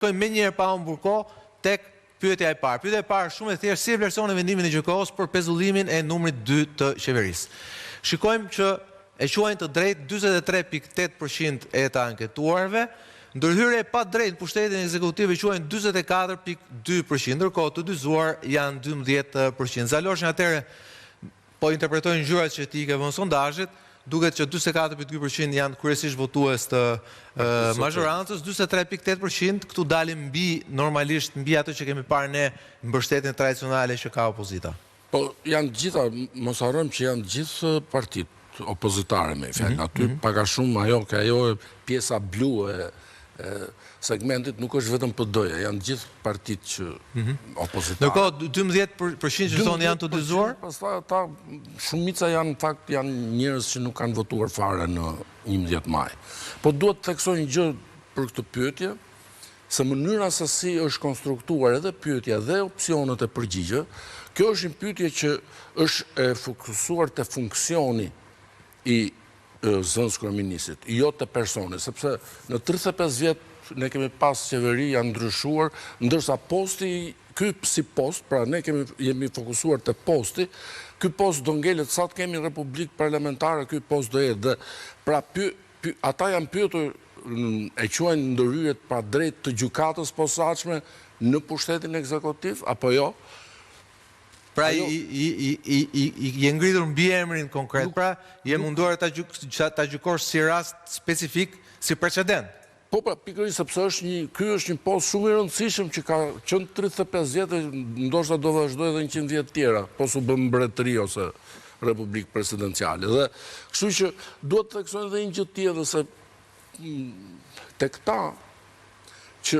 Shkojmë me njëherë pa humbur kohë tek pyetja e parë. Pyetja e parë shumë e thjeshtë, si e vlerëson vendimin e gjykatës për pezullimin e numrit 2 të qeverisë. Shikojmë që e quajnë të drejtë 43.8% e të anketuarve, ndërhyrje pa drejtë në pushtetin ekzekutiv e quajnë 44.2%, ndërkohë të dyzuar janë 12%. Zalosh atëherë po interpretojnë ngjyrat që ti ke vënë sondazhet, duket që 44.2% janë kryesisht votues të mazhorancës, 43.8% këtu dalim normalisht mbi ato që kemi parë ne në mbështetjen tradicionale që ka opozita. Po janë gjitha, mos harrojmë që janë gjithë partitë opozitare me fjalë. Aty pak a shumë ajo pjesa blu e segmentit nuk është vetëm PD-ja, janë gjithë partitë që opozitare. Ndërkohë 12% që thonë janë të dyzuar? Pastaj ata shumica janë në fakt janë njerëz që nuk kanë votuar fare në 11 maj. Po duhet të theksoj një gjë për këtë pyetje, se mënyra se si është konstruktuar edhe pyetja dhe opsionet e përgjigje, kjo është një pyetje që është e fokusuar te funksioni i zënës kryeministit, jo të personi, sepse në 35 vjet ne kemi pas qeveri janë ndryshuar, ndërsa posti, ky si post, pra ne jemi fokusuar të posti, ky post do ngelet sa të kemi republikë parlamentare, ky post do jetë. Pra ata janë pyetur e quajnë ndërhyrjet pa drejt të gjykatës posaçme në pushtetin ekzekutiv apo jo? Pra i ngritur mbi emrin konkret, pra je munduar ta gjykosh si rast specifik, si precedent. Po pra, pikërisht sepse ky është një post shumë i rëndësishëm që ka qenë 35 vjet, ndoshta do vazhdojë edhe 100 vjet tjera, po su bën mbretëri ose republikë presidenciale. Dhe kështu që duhet të theksojmë edhe një gjë tjetër se tek ta që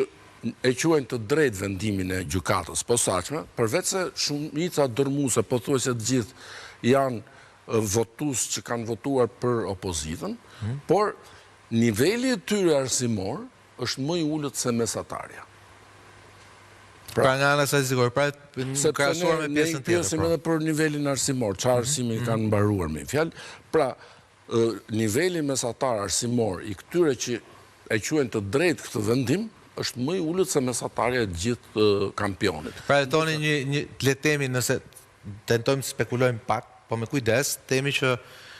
e quajnë të drejtë vendimin e gjykatës posaçme, përveç se shumica dërmuese, pothuajse të gjithë janë votues që kanë votuar për opozitën, por niveli i tyre arsimor është më i ulët se mesatarja. Pra nga ana statistikore, pra krahasuar me pjesën tjetër. Ne pyesim edhe për nivelin arsimor, çfarë arsimi kanë mbaruar me fjalë. Pra niveli mesatar arsimor i këtyre që e quajnë të drejtë këtë vendim është më i ulët se mesatarja e gjithë kampionit. Pra e toni le të themi, nëse tentojmë të spekulojmë pak, po me kujdes, themi që